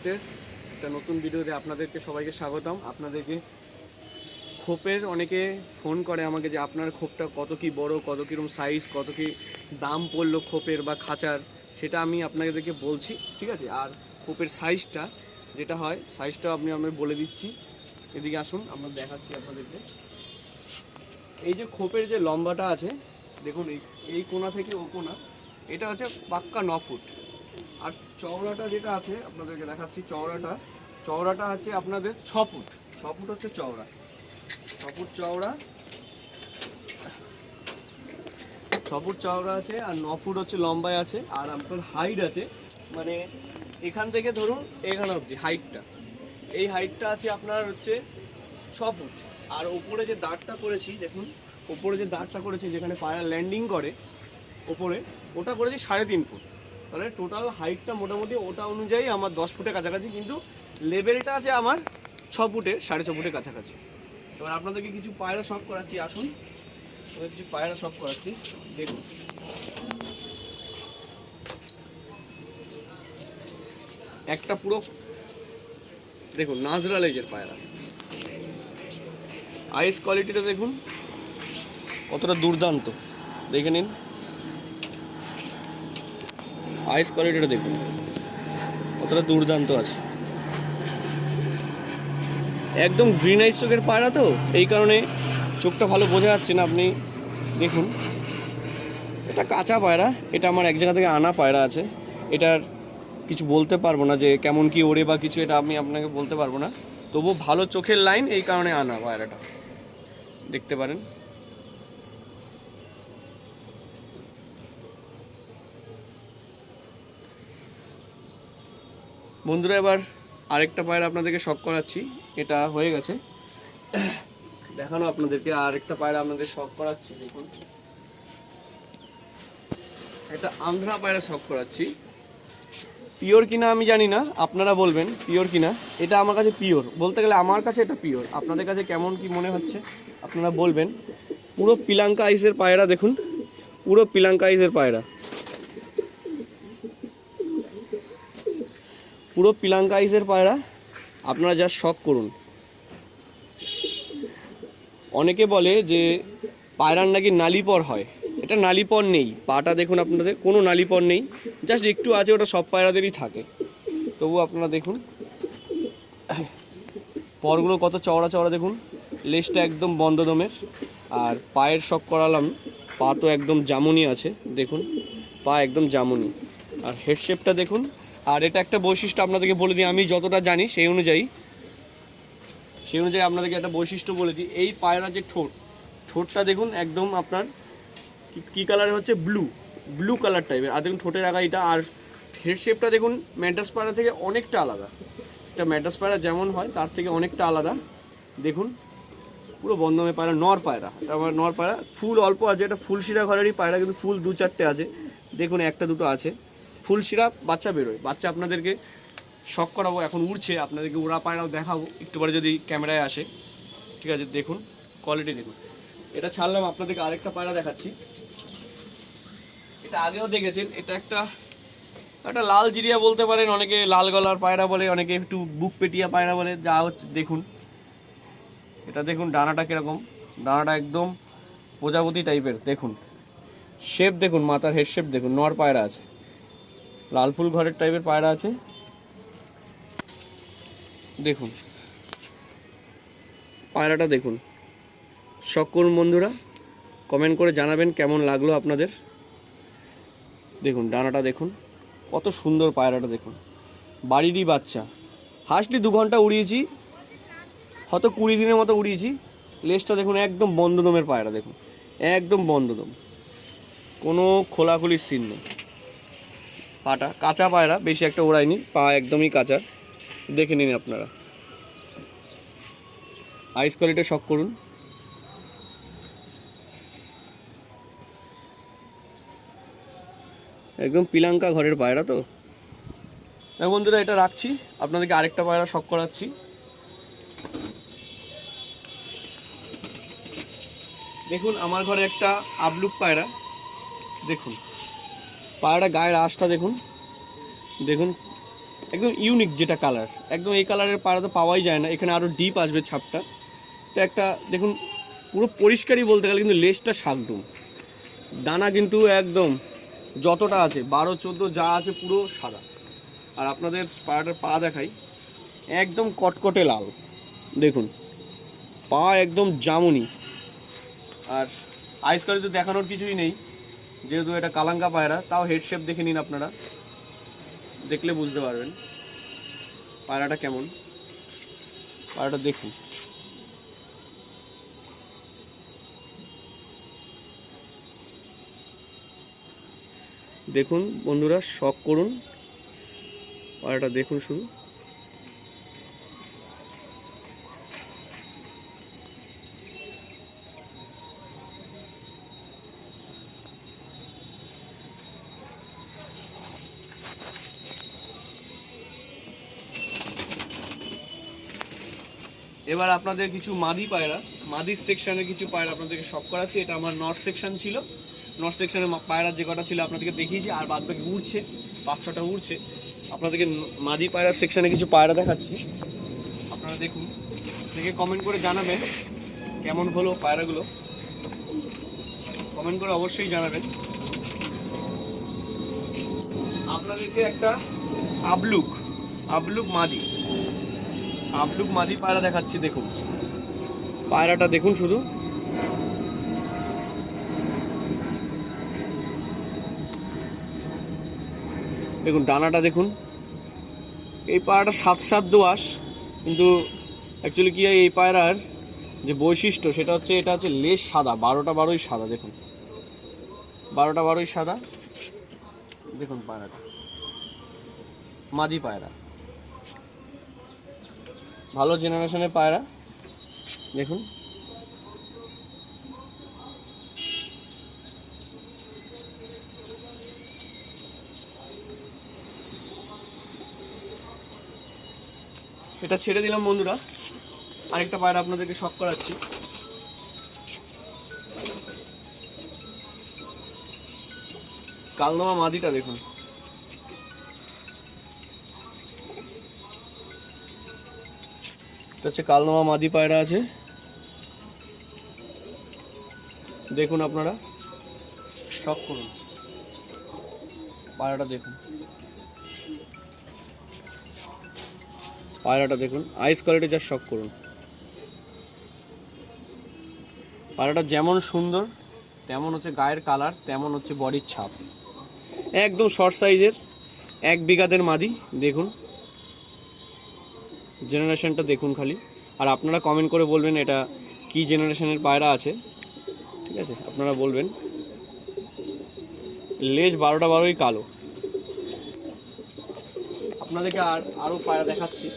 ফরেস্টের একটা নতুন ভিডিওতে আপনাদেরকে সবাইকে স্বাগতম। আপনাদেরকে খোপের অনেকে ফোন করে আমাকে যে আপনার খোপটা কত কি বড়, কত কীরকম সাইজ, কত কি দাম পড়লো খোপের বা খাঁচার, সেটা আমি আপনাদেরকে বলছি, ঠিক আছে। আর খোপের সাইজটা যেটা হয়, সাইজটাও আমি বলে দিচ্ছি। এদিকে আসুন, আমরা দেখাচ্ছি আপনাদেরকে। এই যে খোপের যে লম্বাটা আছে দেখুন, এই কোণা থেকে ও কোণা, এটা হচ্ছে পাক্কা 9 ফুট। আর চওড়াটা যেটা আছে আপনাদেরকে দেখাচ্ছি, চওড়াটা হচ্ছে আপনাদের 6 ফুট। 6 ফুট হচ্ছে চওড়া, 6 ফুট চওড়া, 6 ফুট চওড়া আছে। আর 9 ফুট হচ্ছে লম্বায় আছে। আর আপনার হাইট আছে, মানে এখান থেকে ধরুন এখানে অবধি হাইটটা, এই হাইটটা আছে আপনার হচ্ছে 6 ফুট। আর ওপরে যে দাগটা করেছি দেখুন, ওপরে যে দাগটা করেছি যেখানে পায়রা ল্যান্ডিং করে ওপরে, ওটা করেছি 3.5 ফুট। তাহলে টোটাল হাইটটা মোটামুটি ওটা অনুযায়ী আমার 10 ফুটের কাছাকাছি, কিন্তু লেভেলটা আছে আমার 6 ফুটে, 6.5 ফুটের কাছাকাছি। এবার আপনাদেরকে কিছু পায়রা শখ করাচ্ছি, আসুন কিছু পায়রা শখ করাচ্ছি। দেখুন, একটা পুরো দেখুন নাজরা লেজের পায়রা, আইস কোয়ালিটিটা দেখুন কতটা দুর্দান্ত, দেখে নিন আইস কোয়ালিটিটা দেখুন কতটা দুর্দান্ত আছে। একদম গ্রিন আইস চোখের পায়রা, তো এই কারণে চোখটা ভালো বোঝা যাচ্ছে না। আপনি দেখুন, এটা কাঁচা পায়রা, এটা আমার এক জায়গা থেকে আনা পায়রা আছে। এটার কিছু বলতে পারবো না যে কেমন কি ওড়ে বা কিছু, এটা আমি আপনাকে বলতে পারবো না। তবু ভালো চোখের লাইন, এই কারণে আনা পায়রাটা, দেখতে পারেন। বন্ধুরা, এবার আরেকটা পায়রা আপনাদেরকে শখ করাচ্ছি। এটা হয়ে গেছে দেখানো আপনাদেরকে। আরেকটা পায়রা আপনাদের শখ করাচ্ছি, দেখুন এটা আন্ধ্রা পায়রা শখ করাচ্ছি। পিওর কিনা আমি জানি না, আপনারা বলবেন পিওর কিনা। এটা আমার কাছে পিওর, বলতে গেলে আমার কাছে এটা পিওর। আপনাদের কাছে কেমন কি মনে হচ্ছে আপনারা বলবেন। পুরো পিলাঙ্কা আইসের পায়রা দেখুন, পুরো পিলাঙ্কা আইসের পায়রা, পুরো পিলাঙ্কা আইসের পায়রা। আপনারা যা শখ করুন। অনেকে বলে যে পায়রার নাকি নালিপর হয়, এটা নালিপর নেই। পাটা দেখুন, আপনাদের কোনো নালিপর নেই, জাস্ট একটু আছে, ওটা সব পায়রাদেরই থাকে। তবু আপনারা দেখুন পরগুলো কত চওড়া চওড়া, দেখুন লেজটা একদম বন্ধ দমের। আর পায়ের শখ করালাম, পা তো একদম জামুনি আছে, দেখুন পা একদম জামুনি। আর হেড শেপটা দেখুন। আর এটা একটা বৈশিষ্ট্য আপনাদেরকে বলে দিই, আমি যতটা জানি সেই অনুযায়ী আপনাদেরকে একটা বৈশিষ্ট্য বলে দিই। এই পায়রা যে ঠোঁটটা দেখুন একদম আপনার কী কালার হচ্ছে, ব্লু কালার টাইপের। আর দেখুন ঠোঁটের আগাইটা। আর হেড শেপটা দেখুন ম্যাড্রাস পায়রা থেকে অনেকটা আলাদা। এটা ম্যাড্রাস পায়রা যেমন হয় তার থেকে অনেকটা আলাদা। দেখুন পুরো বন্ধমে পায়রা, নর পায়রা, এটা আমার নর পায়রা। ফুল অল্প আছে, এটা ফুলশিরা ঘরেরই পায়রা, কিন্তু ফুল 2-4টে আছে। দেখুন একটা দুটো আছে ফুলশিরা, বাচ্চা বেরোয়। বাচ্চা আপনাদেরকে শখ করাবো, এখন উড়ছে, আপনাদেরকে উড়া পায়রাও দেখাবো একটু পরে যদি ক্যামেরায় আসে, ঠিক আছে। দেখুন কোয়ালিটি দেখুন। এটা ছাড়লাম, আপনাদেরকে আরেকটা পায়রা দেখাচ্ছি। এটা আগেও দেখেছেন, এটা একটা লাল জিরিয়া বলতে পারেন, অনেকে লাল গলার পায়রা বলে, অনেকে একটু বুক পেটিয়া পায়রা বলে, যা হচ্ছে দেখুন। এটা দেখুন ডানাটা কীরকম, ডানাটা একদম প্রজাপতি টাইপের। দেখুন শেপ দেখুন, মাথার হেড শেপ দেখুন। নর পায়রা আছে, লাল ফুল ঘরের টাইপের পায়রা আছে। দেখুন পায়রাটা দেখুন। শখ করুন বন্ধুরা, কমেন্ট করে জানাবেন কেমন লাগলো আপনাদের। দেখুন ডানাটা দেখুন কত সুন্দর পায়রাটা দেখুন, বাড়িরই বাচ্চা। হার্ডলি 2 ঘন্টা উড়িয়েছি, হয়তো 20 দিনের মতো উড়িয়েছি। লেজটা দেখুন একদম বন্ধদমের পায়রা, দেখুন একদম বন্ধদম, কোনো খোলাখুলির সিন নেই। পাটা কাঁচা পায়রা, বেশি একটা ওড়ায়নি, পা একদমই কাঁচা, দেখে নিন আপনারা। আইস কোয়ালিটি শখ করুন। একদম পিলাঙ্কা ঘরের পায়রা তো। বন্ধুরা এটা রাখছি, আপনাদেরকে আরেকটা পায়রা শখ করাচ্ছি। দেখুন আমার ঘরে একটা আবলুক পায়রা, দেখুন পায়রাটা গায়ের আঁশটা দেখুন, দেখুন একদম ইউনিক যেটা কালার, একদম এই কালারের পায়রা তো পাওয়াই যায় না। এখানে আরও ডিপ আসবে ছাপটা। তো একটা দেখুন পুরো পরিষ্কারই বলতে গেলে, কিন্তু লেজটা শাকডুম, ডানা কিন্তু একদম যতটা আছে 12-14 যা আছে পুরো সাদা। আর আপনাদের পায়রাটার পা দেখাই, একদম কটকটে লাল, দেখুন পা একদম জামুনি। আর আইস করে তো দেখানোর কিছুই নেই, যেহেতু এটা কালাঙ্কা পায়রা। তাও হেড শেপ দেখে নিন, আপনারা দেখলে বুঝতে পারবেন পায়রাটা কেমন। পায়রাটা দেখুন, দেখুন বন্ধুরা, শখ করুন পায়রাটা, দেখুন শুধু। এবার আপনাদের কিছু মাদি পায়রা, মাদির সেকশনের কিছু পায়রা আপনাদেরকে শখ করাচ্ছি। এটা আমার নর্থ সেকশন ছিল, নর্থ সেকশনের পায়রা যে কটা ছিল আপনাদেরকে দেখিয়েছি, আর বাদ বাকি উড়ছে, 5-6টা উড়ছে। আপনাদেরকে মাদি পায়রার সেকশনে কিছু পায়রা দেখাচ্ছি, আপনারা দেখুন, দেখে কমেন্ট করে জানাবেন কেমন হলো পায়রাগুলো, কমেন্ট করে অবশ্যই জানাবেন। আপনাদেরকে একটা আবলুক মাদি পায়রা দেখাচ্ছি। দেখুন পায়রাটা দেখুন শুধু, দেখুন ডানাটা দেখুন। এই পায়রাটা 7-7 দোআঁশ, কিন্তু অ্যাকচুয়ালি কি হয়, এই পায়রার যে বৈশিষ্ট্য সেটা হচ্ছে, এটা হচ্ছে লেজ সাদা, 12টা 12ই সাদা। দেখুন 12টা 12ই সাদা। দেখুন পায়রাটা মাদি পায়রা, ভালো জেনারেশনের পায়রা। দেখুন এটা ছেড়ে দিলাম বন্ধুরা। আরেকটা পায়রা আপনাদেরকে শখ করাচ্ছি। কালদমা মাদিটা দেখুন, এটা হচ্ছে কালদমা মাদি পায়রা আছে। দেখুন আপনারা শখ করুন পায়রাটা, দেখুন পায়রাটা দেখুন, আইস কোয়ালিটি যা শখ করুন। পায়রাটা যেমন সুন্দর, তেমন হচ্ছে গায়ের কালার, তেমন হচ্ছে বডির ছাপ, একদম শর্ট সাইজের, 1 বিঘাদের মাদি। দেখুন জেনারেশনটা দেখুন খালি। আর আপনারা কমেন্ট করে বলবেন এটা কি জেনারেশনের পায়রা আছে, ঠিক আছে, আপনারা বলবেন। লেজ 12টা 12ই কালো। আপনাদেরকে আরও পায়রা দেখাচ্ছি।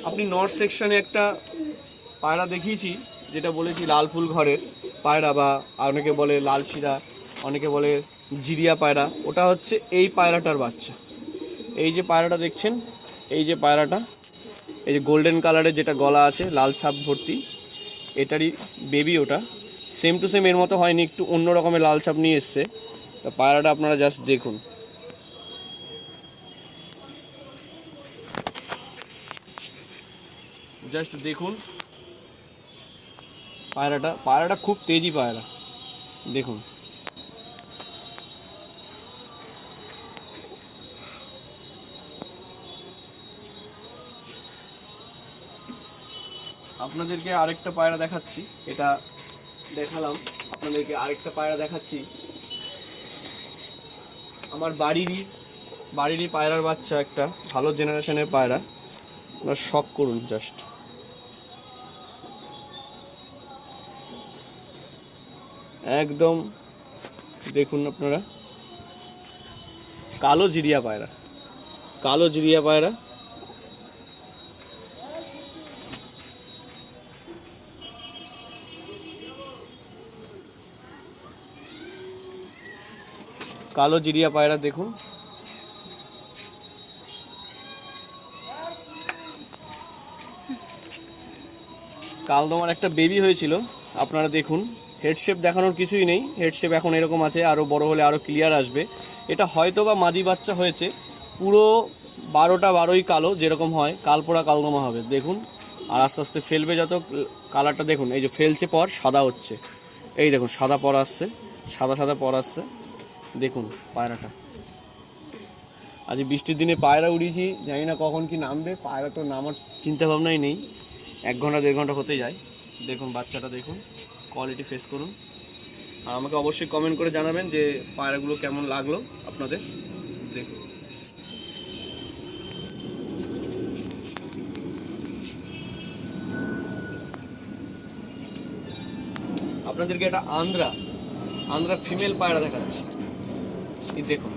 আপনি নর্থ সেকশনে একটা পায়রা দেখিয়েছি, যেটা বলেছি লাল ফুল ঘরের পায়রা, বা অনেকে বলে লাল শিরা, অনেকে বলে জিরিয়া পায়রা। ওটা হচ্ছে এই পায়রাটার বাচ্চা। এই যে পায়রাটা দেখছেন, এই যে পায়রাটা, এই যে গোল্ডেন কালারের যেটা গলা আছে লাল ছাপ ভর্তি, এটারই বেবি। ওটা সেম টু সেম এর মতো হয়নি, একটু অন্য রকমের লাল ছাপ নিয়ে এসছে। তা পায়রাটা আপনারা জাস্ট দেখুন, জাস্ট দেখুন পায়রাটা খুব তেজি পায়রা। দেখুন আপনাদেরকে আরেকটা পায়রা দেখাচ্ছি, এটা দেখালাম, আপনাদেরকে আরেকটা পায়রা দেখাচ্ছি। আমার বাড়িরই পায়রার বাচ্চা, একটা ভালো জেনারেশনের পায়রা, আপনারা শখ করুন জাস্ট। একদম দেখুন আপনারা, কালো জিরিয়া পায়রা, কালো জিরিয়া পায়রা। কালো জিরিয়া পায়রা দেখুন। কালদমার একটা বেবি হয়েছিল, আপনারা দেখুন। হেড শেপ দেখানোর কিছুই নেই, হেড শেপ এখন এরকম আছে, আরও বড় হলে আরও ক্লিয়ার আসবে। এটা হয়তো বা মাদি বাচ্চা হয়েছে, পুরো 12টা 12ই কালো, যেরকম হয় কালপোড়া কালদমা হবে দেখুন। আর আস্তে আস্তে ফেলবে যত, কালারটা দেখুন, এই যে ফেলছে পর সাদা হচ্ছে, এই দেখুন সাদা পর আসছে, সাদা সাদা পর আসছে দেখুন পায়রাটা। আজ বৃষ্টির দিনে পায়রা উড়িয়েছি, জানি না কখন কি নামবে, পায়রা তো নামার চিন্তা ভাবনাই নেই, 1 ঘন্টা 1.5 ঘন্টা হতে যায়। দেখুন বাচ্চাটা দেখুন, কোয়ালিটি ফেস করুন। আর আমাকে অবশ্যই কমেন্ট করে জানাবেন যে পায়রাগুলো কেমন লাগলো আপনাদের। দেখুন আপনাদেরকে একটা আন্ধ্রা ফিমেল পায়রা দেখাচ্ছি, এই দেখুন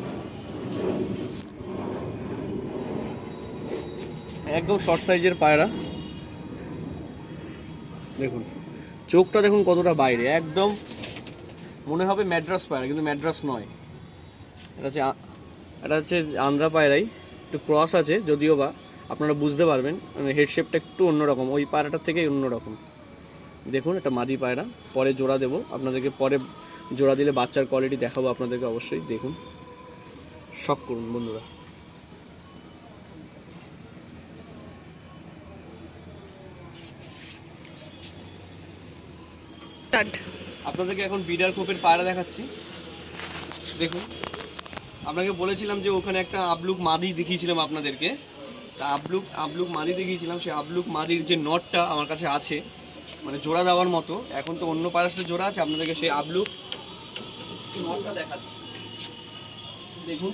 একদম শর্ট সাইজের পায়রা। দেখুন চোখটা দেখুন কতটা বাইরে, একদম মনে হবে ম্যাড্রাস পায়রা, কিন্তু ম্যাড্রাস নয়। এটা হচ্ছে আন্ধ্রা পায়রাই, একটু ক্রস আছে যদিও বা, আপনারা বুঝতে পারবেন, মানে হেড শেপটা একটু অন্যরকম, ওই পায়রাটার থেকেই অন্যরকম। দেখুন এটা মাদি পায়রা, পরে জোড়া দেবো আপনাদেরকে, পরে জোড়া দিলে বাচ্চার কোয়ালিটি দেখাবো আপনাদেরকে অবশ্যই। দেখুন শখ করুন বন্ধুরা। আপনাদেরকে এখন বিডার খোপের পায়রা দেখাচ্ছি। দেখুন আপনাকে বলেছিলাম যে ওখানে একটা আবলুক মাদি দেখিয়েছিলাম আপনাদেরকে, তা আবলুক মাদি দেখিয়েছিলাম, সেই আবলুক মাদির যে নটটা আমার কাছে আছে, মানে জোড়া দেওয়ার মতো, এখন তো অন্য পায়রার সাথে জোড়া আছে, আপনাদেরকে সেই আবলুক নটটা দেখাচ্ছি। দেখুন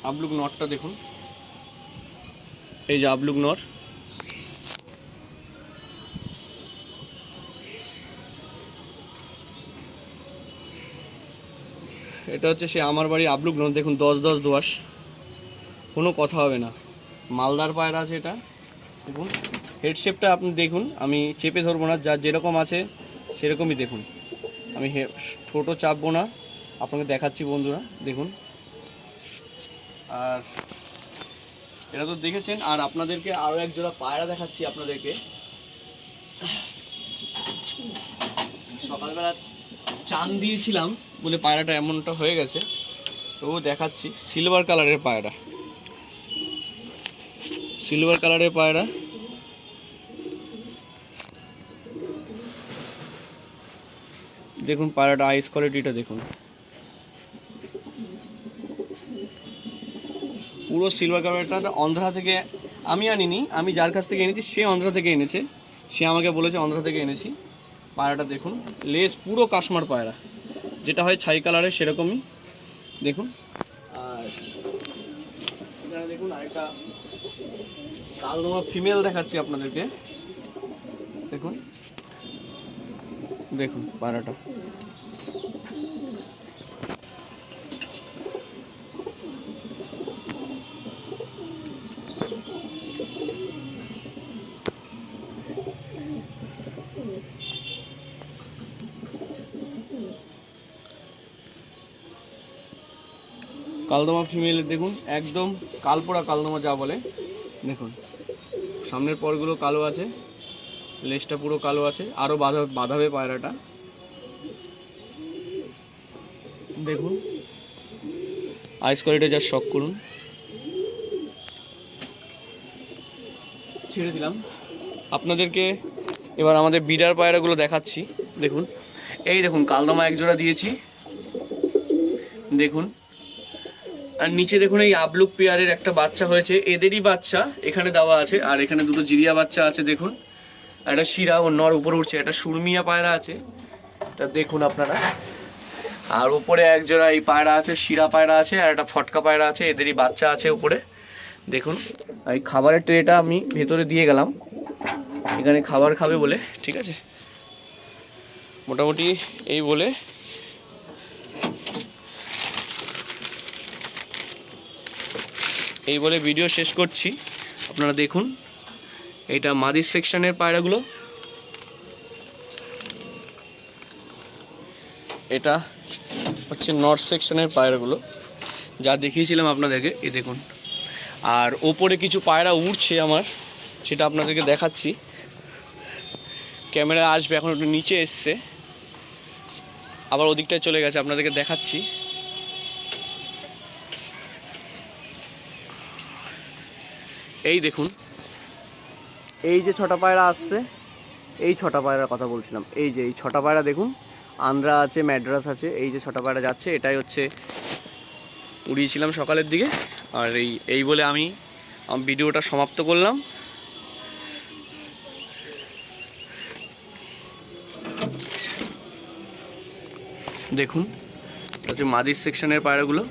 আবলুক নটটা দেখুন, এই যে আবলুক নট, এটা হচ্ছে সে আমার বাড়ির আবলুক নট। দেখুন 10-10 দোয়াশ, কোনো কথা হবে না, মালদার পায়রা আছে এটা। দেখুন হেড শেপটা আপনি দেখুন, আমি চেপে ধরবো না, যা যেরকম আছে সেরকমই দেখুন, আমি ছোটো চাপবো না, আপনাকে দেখাচ্ছি বন্ধুরা দেখুন। আর এটা তো দেখেছেন, আর আপনাদেরকে আরও এক জোড়া পায়রা দেখাচ্ছি আপনাদেরকে। সকালবেলা চান দিয়েছিলাম বলে পায়রাটা এমনটা হয়ে গেছে, তবুও দেখাচ্ছি। সিলভার কালারের পায়রা, সিলভার কালারের পায়রা, দেখুন পায়রাটা আইস কোয়ালিটিটা দেখুন, পুরো সিলভার কালারটা। অন্ধ্রা থেকে আমি আনিনি, আমি যার কাছ থেকে এনেছি সে অন্ধ্রা থেকে এনেছে, সে আমাকে বলেছে অন্ধ্রা থেকে এনেছি। পায়রাটা দেখুন, লেজ পুরো কাশ্মীর পায়রা, যেটা হয় ছাই কালারের সেরকমই দেখুন। আর এখানে দেখুন আরেকটা কালদমা ফিমেল দেখাচ্ছি আপনাদেরকে। দেখুন দেখুন পায়রাটা, কালদমা ফিমেল দেখুন, একদম কালপোড়া কালদমা যা বলে। দেখুন সামনের পরগুলো কালো আছে, লেজটা পুরো কালো আছে, আরও বাঁধাবে পায়রাটা। দেখুন আইস কোয়ালিটি যা শখ করুন। ছেড়ে দিলাম আপনাদেরকে, এবার আমাদের বিডার পায়রাগুলো দেখাচ্ছি। দেখুন এই দেখুন কালদমা এক জোড়া দিয়েছি দেখুন, আর নিচে দেখুন এই আবলুক পেয়ারের একটা বাচ্চা হয়েছে, এদেরই বাচ্চা এখানে দেওয়া আছে, আর এখানে দুটো জিরিয়া বাচ্চা আছে দেখুন, একটা শিরা ও নর উপরে উঠছে, একটা সুরমিয়া পায়রা আছে, তা দেখুন আপনারা। আর উপরে এক জোড়া এই পায়রা আছে, শিরা পায়রা আছে, আর একটা ফটকা পায়রা আছে, এদেরই বাচ্চা আছে উপরে দেখুন। এই খাবারের ট্রেটা আমি ভেতরে দিয়ে গেলাম, এখানে খাবার খাবে বলে, ঠিক আছে। মোটামুটি এই বলে ভিডিও শেষ করছি। আপনারা দেখুন এইটা মাদির সেকশনের পায়রাগুলো, এটা হচ্ছে নর্থ সেকশনের পায়রাগুলো যা দেখিয়েছিলাম আপনাদেরকে, এই দেখুন। আর ওপরে কিছু পায়রা উড়ছে আমার, সেটা আপনাদেরকে দেখাচ্ছি, ক্যামেরা আসবে, এখন একটু নিচে এসছে, আবার ওদিকটায় চলে গেছে, আপনাদেরকে দেখাচ্ছি। এই দেখুন, এই যে 6টা পায়রা আসছে, এই 6টা পায়রার কথা বলছিলাম। এই যে এই 6টা পায়রা দেখুন, আন্দ্রা আছে, ম্যাড্রাস আছে। এই যে 6টা পায়রা যাচ্ছে, এটাই হচ্ছে উড়িয়েছিলাম সকালের দিকে। আর এই বলে আমি ভিডিওটা সমাপ্ত করলাম। দেখুন, এটা হচ্ছে মাদির সেকশনের পায়রাগুলো।